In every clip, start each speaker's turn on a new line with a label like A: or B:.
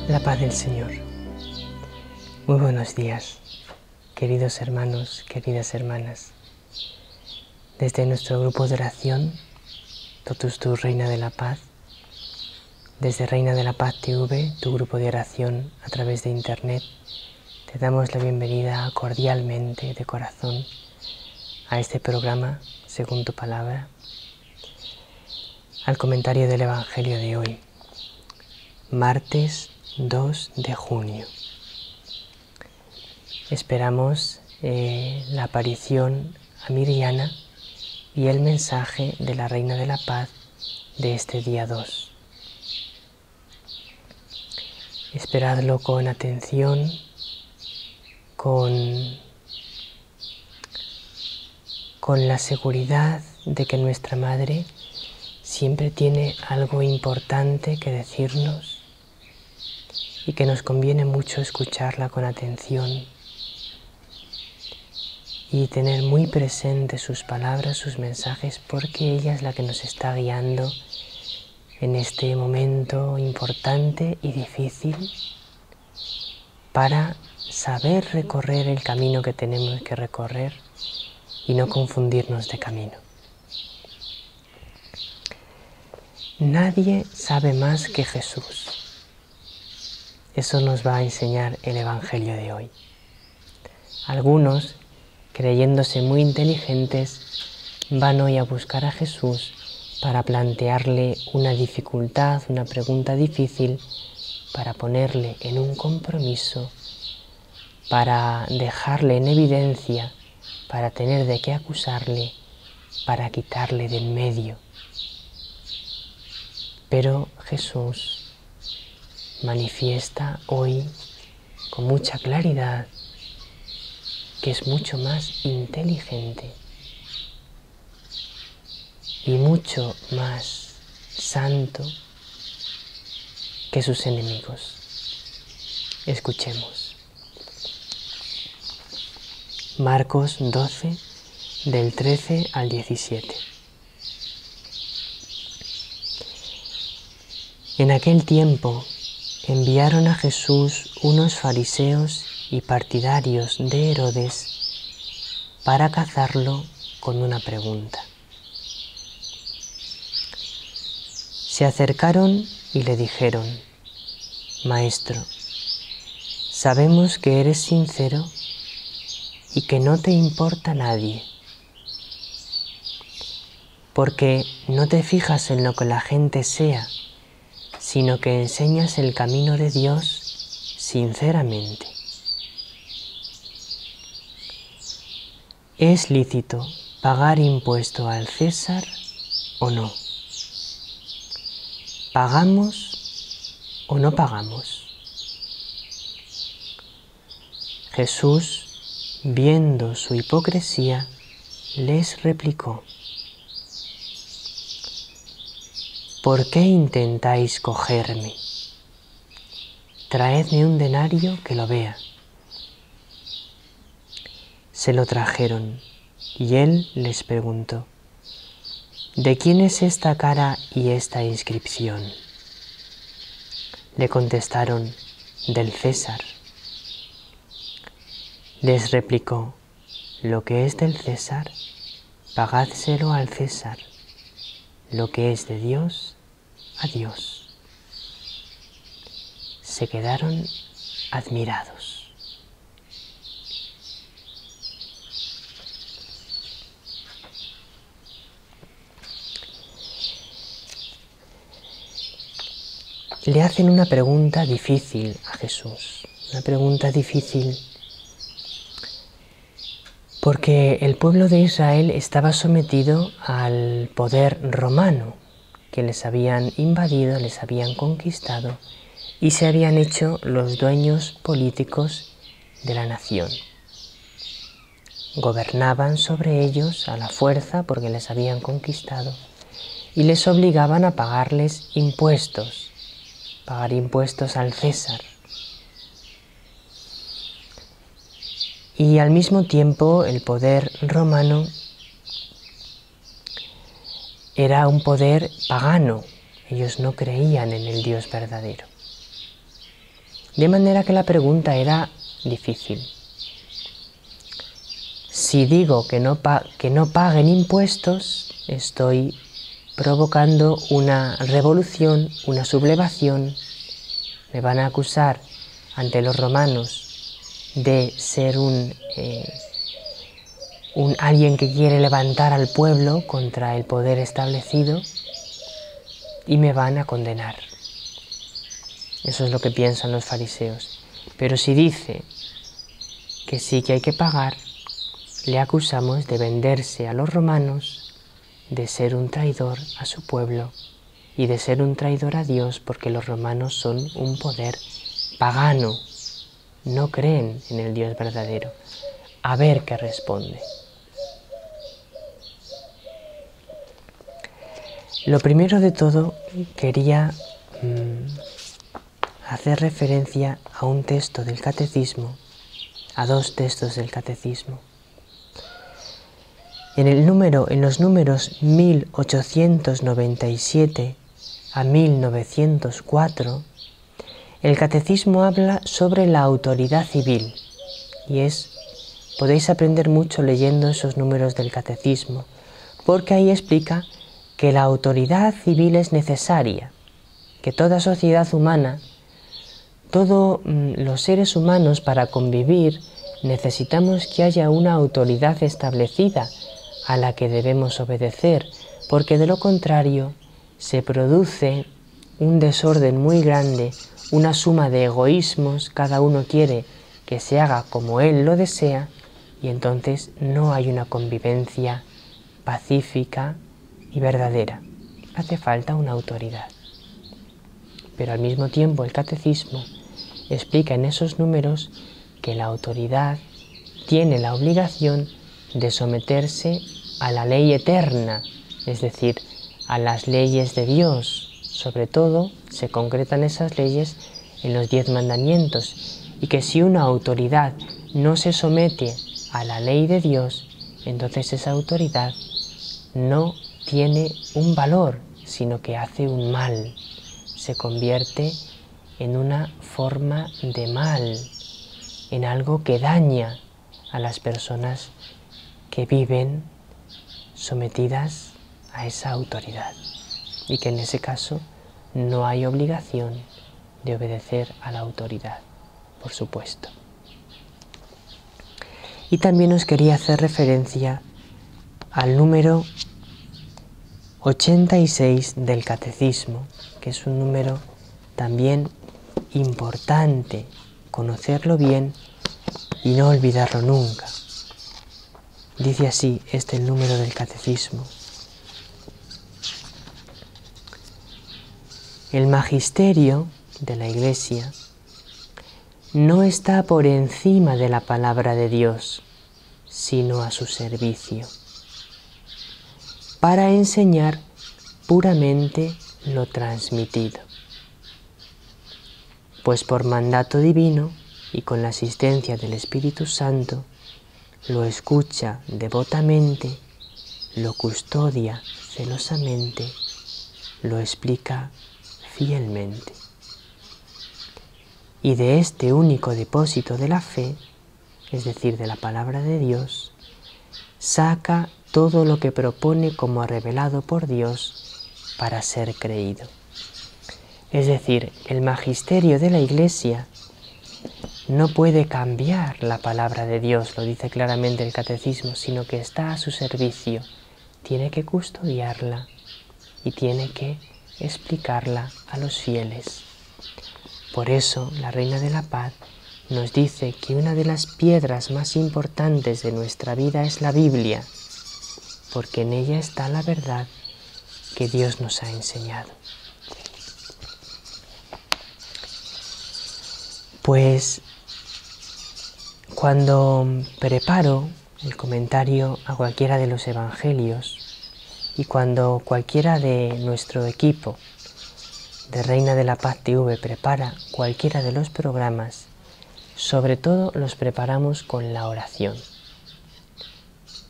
A: La paz del Señor. Muy buenos días, queridos hermanos, queridas hermanas. Desde nuestro grupo de oración, Totus Tu Reina de la Paz, desde Reina de la Paz TV, tu grupo de oración a través de internet, te damos la bienvenida cordialmente, de corazón, a este programa, según tu palabra, al comentario del Evangelio de hoy, martes 2 de junio. Esperamos la aparición amiriana y el mensaje de la Reina de la Paz de este día 2. Esperadlo con atención, con la seguridad de que nuestra Madre siempre tiene algo importante que decirnos y que nos conviene mucho escucharla con atención y tener muy presentes sus palabras, sus mensajes, porque ella es la que nos está guiando en este momento importante y difícil para saber recorrer el camino que tenemos que recorrer y no confundirnos de camino. Nadie sabe más que Jesús. Eso nos va a enseñar el Evangelio de hoy. Algunos, creyéndose muy inteligentes, van hoy a buscar a Jesús para plantearle una dificultad, una pregunta difícil, para ponerle en un compromiso, para dejarle en evidencia, para tener de qué acusarle, para quitarle del medio. Pero Jesús manifiesta hoy con mucha claridad que es mucho más inteligente y mucho más santo que sus enemigos. Escuchemos. Marcos 12, del 13 al 17. En aquel tiempo enviaron a Jesús unos fariseos y partidarios de Herodes para cazarlo con una pregunta. Se acercaron y le dijeron: Maestro, sabemos que eres sincero y que no te importa nadie, porque no te fijas en lo que la gente sea, sino que enseñas el camino de Dios sinceramente. ¿Es lícito pagar impuesto al César o no? ¿Pagamos o no pagamos? Jesús, viendo su hipocresía, les replicó: ¿Por qué intentáis cogerme? Traedme un denario que lo vea. Se lo trajeron, y él les preguntó: ¿De quién es esta cara y esta inscripción? Le contestaron: del César. Les replicó: lo que es del César, pagádselo al César. Lo que es de Dios, a Dios. Se quedaron admirados. Le hacen una pregunta difícil a Jesús, una pregunta difícil porque el pueblo de Israel estaba sometido al poder romano, que les habían invadido, les habían conquistado y se habían hecho los dueños políticos de la nación. Gobernaban sobre ellos a la fuerza porque les habían conquistado y les obligaban a pagarles impuestos, pagar impuestos al César. Y al mismo tiempo el poder romano era un poder pagano. Ellos no creían en el Dios verdadero. De manera que la pregunta era difícil. Si digo que no paguen impuestos, estoy provocando una revolución, una sublevación. Me van a acusar ante los romanos de ser alguien que quiere levantar al pueblo contra el poder establecido y me van a condenar. Eso es lo que piensan los fariseos. Pero si dice que sí que hay que pagar, le acusamos de venderse a los romanos, de ser un traidor a su pueblo y de ser un traidor a Dios, porque los romanos son un poder pagano, no creen en el Dios verdadero. A ver qué responde. Lo primero de todo quería hacer referencia a un texto del Catecismo, a dos textos del Catecismo. En los números 1897 a 1904, el Catecismo habla sobre la autoridad civil y podéis aprender mucho leyendo esos números del Catecismo, porque ahí explica que la autoridad civil es necesaria, que toda sociedad humana, todos los seres humanos para convivir necesitamos que haya una autoridad establecida a la que debemos obedecer, porque de lo contrario se produce un desorden muy grande, una suma de egoísmos, cada uno quiere que se haga como él lo desea y entonces no hay una convivencia pacífica y verdadera. Hace falta una autoridad. Pero al mismo tiempo el Catecismo explica en esos números que la autoridad tiene la obligación de someterse a la ley eterna, es decir, a las leyes de Dios. Sobre todo se concretan esas leyes en los 10 mandamientos, y que si una autoridad no se somete a la ley de Dios, entonces esa autoridad no tiene un valor, sino que hace un mal, se convierte en una forma de mal, en algo que daña a las personas que viven sometidas a esa autoridad, y que en ese caso no hay obligación de obedecer a la autoridad, por supuesto. Y también os quería hacer referencia al número 86 del Catecismo, que es un número también importante, conocerlo bien y no olvidarlo nunca. Dice así el número del Catecismo: el magisterio de la Iglesia no está por encima de la palabra de Dios, sino a su servicio, para enseñar puramente lo transmitido. Pues por mandato divino y con la asistencia del Espíritu Santo, lo escucha devotamente, lo custodia celosamente, lo explica fielmente. Y de este único depósito de la fe, es decir, de la palabra de Dios, saca todo lo que propone como revelado por Dios para ser creído. Es decir, el magisterio de la Iglesia no puede cambiar la palabra de Dios, lo dice claramente el Catecismo, sino que está a su servicio. Tiene que custodiarla y tiene que explicarla a los fieles. Por eso, la Reina de la Paz nos dice que una de las piedras más importantes de nuestra vida es la Biblia, porque en ella está la verdad que Dios nos ha enseñado. Pues cuando preparo el comentario a cualquiera de los evangelios y cuando cualquiera de nuestro equipo de Reina de la Paz TV prepara cualquiera de los programas, sobre todo los preparamos con la oración.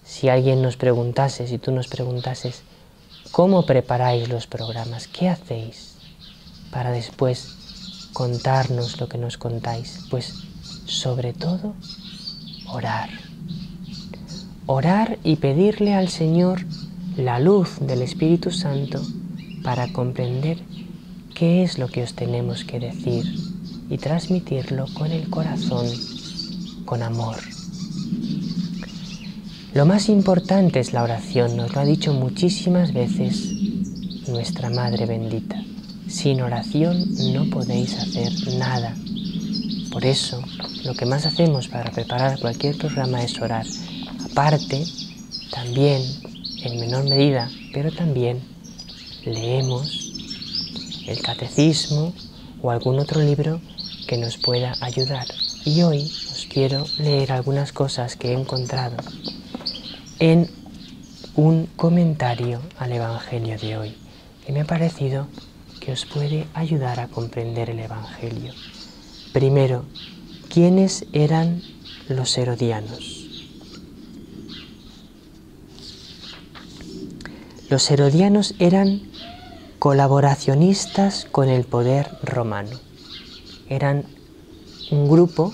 A: Si alguien nos preguntase, si tú nos preguntases, ¿cómo preparáis los programas? ¿Qué hacéis para después contarnos lo que nos contáis? Pues sobre todo orar. Orar y pedirle al Señor la luz del Espíritu Santo para comprender qué es lo que os tenemos que decir y transmitirlo con el corazón, con amor. Lo más importante es la oración, nos lo ha dicho muchísimas veces nuestra Madre bendita. Sin oración no podéis hacer nada. Por eso, lo que más hacemos para preparar cualquier programa es orar. Aparte, también, en menor medida, pero también leemos el catecismo o algún otro libro que nos pueda ayudar. Y hoy os quiero leer algunas cosas que he encontrado en un comentario al Evangelio de hoy, que me ha parecido que os puede ayudar a comprender el Evangelio. Primero, ¿quiénes eran los herodianos? Los herodianos eran colaboracionistas con el poder romano. Eran un grupo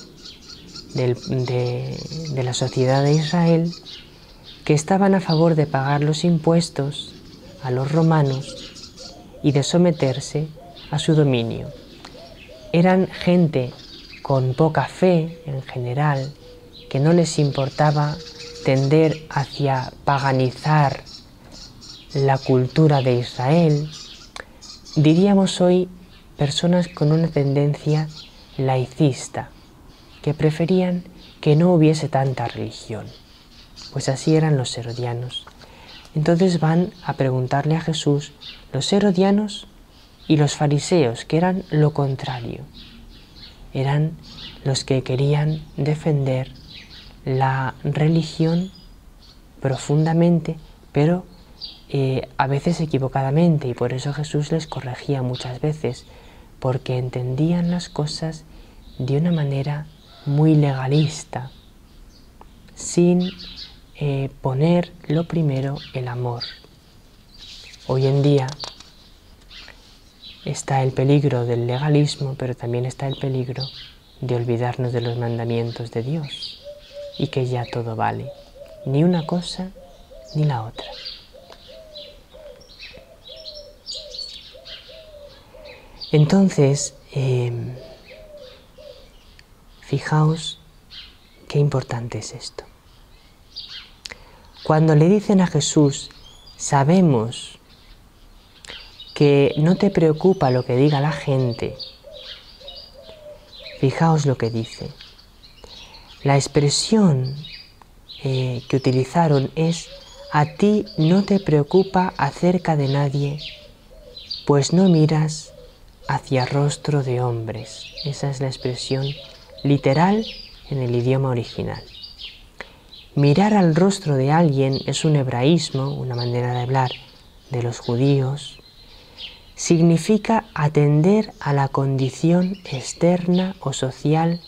A: de la sociedad de Israel que estaban a favor de pagar los impuestos a los romanos y de someterse a su dominio. Eran gente con poca fe en general, que no les importaba tender hacia paganizar la cultura de Israel. Diríamos hoy personas con una tendencia laicista, que preferían que no hubiese tanta religión. Pues así eran los herodianos. Entonces van a preguntarle a Jesús los herodianos y los fariseos, que eran lo contrario. Eran los que querían defender la religión profundamente, pero a veces equivocadamente, y por eso Jesús les corregía muchas veces, porque entendían las cosas de una manera muy legalista, sin poner lo primero el amor. Hoy en día está el peligro del legalismo, pero también está el peligro de olvidarnos de los mandamientos de Dios y que ya todo vale, ni una cosa ni la otra. Entonces, fijaos qué importante es esto. Cuando le dicen a Jesús, sabemos que no te preocupa lo que diga la gente, fijaos lo que dice. La expresión que utilizaron es: a ti no te preocupa acerca de nadie, pues no miras hacia rostro de hombres. Esa es la expresión literal en el idioma original. Mirar al rostro de alguien es un hebraísmo, una manera de hablar de los judíos. Significa atender a la condición externa o social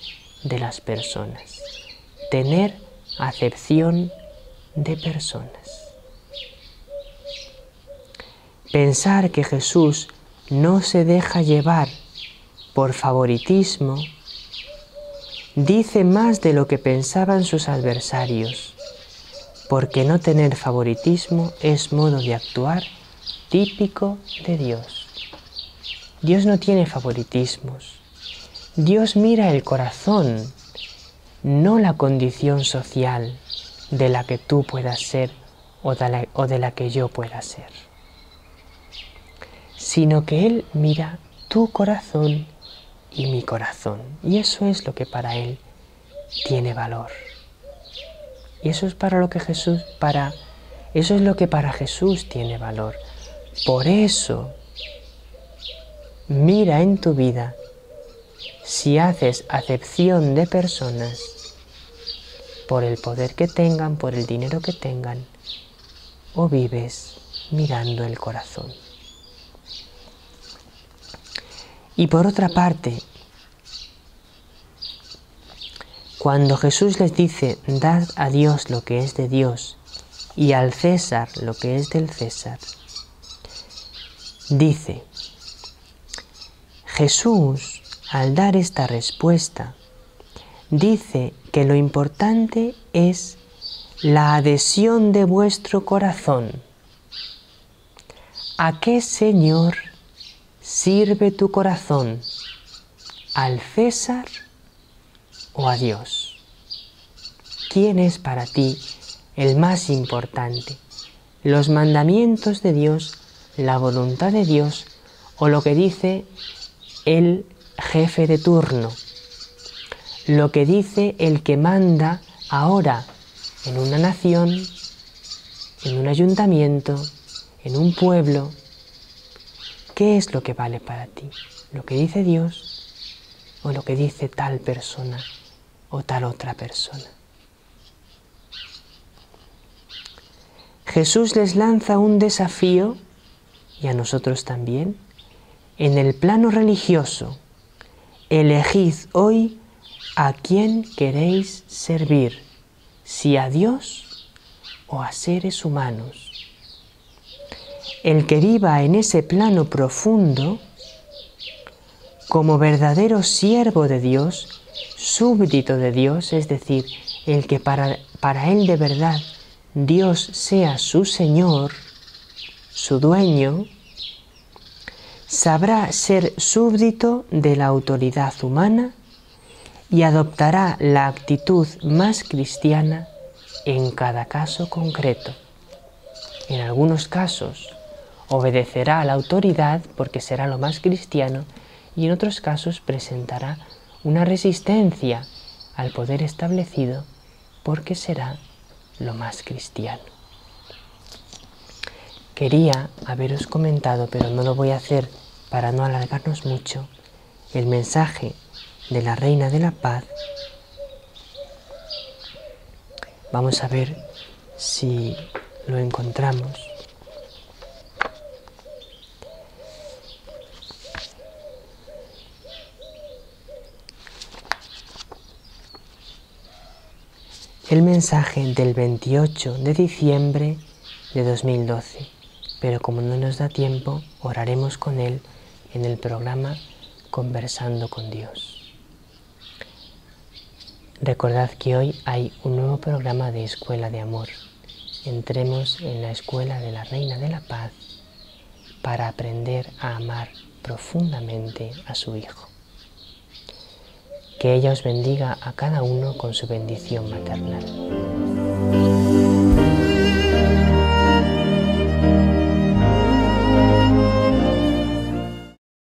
A: de las personas, tener acepción de personas. Pensar que Jesús no se deja llevar por favoritismo dice más de lo que pensaban sus adversarios, porque no tener favoritismo es modo de actuar típico de Dios. Dios no tiene favoritismos. Dios mira el corazón, no la condición social de la que tú puedas ser o de la que yo pueda ser, sino que Él mira tu corazón y mi corazón, y eso es lo que para Él tiene valor. Y eso es eso es lo que para Jesús tiene valor. Por eso, mira en tu vida si haces acepción de personas por el poder que tengan, por el dinero que tengan, o vives mirando el corazón. Y por otra parte, cuando Jesús les dice, dad a Dios lo que es de Dios y al César lo que es del César, dice, Jesús al dar esta respuesta, dice que lo importante es la adhesión de vuestro corazón. ¿A qué Señor sirve tu corazón? ¿Al César o a Dios? ¿Quién es para ti el más importante? ¿Los mandamientos de Dios, la voluntad de Dios o lo que dice el jefe de turno? Lo que dice el que manda ahora en una nación, en un ayuntamiento, en un pueblo. ¿Qué es lo que vale para ti? ¿Lo que dice Dios o lo que dice tal persona o tal otra persona? Jesús les lanza un desafío, y a nosotros también, en el plano religioso. Elegid hoy a quién queréis servir, si a Dios o a seres humanos. El que viva en ese plano profundo, como verdadero siervo de Dios, súbdito de Dios, es decir, el que para él de verdad Dios sea su Señor, su dueño, sabrá ser súbdito de la autoridad humana y adoptará la actitud más cristiana en cada caso concreto. En algunos casos obedecerá a la autoridad porque será lo más cristiano, y en otros casos presentará una resistencia al poder establecido porque será lo más cristiano. Quería haberos comentado, pero no lo voy a hacer para no alargarnos mucho, el mensaje de la Reina de la Paz. Vamos a ver si lo encontramos. El mensaje del 28 de diciembre de 2012, pero como no nos da tiempo, oraremos con él en el programa Conversando con Dios. Recordad que hoy hay un nuevo programa de Escuela de Amor. Entremos en la Escuela de la Reina de la Paz para aprender a amar profundamente a su Hijo. Que ella os bendiga a cada uno con su bendición maternal.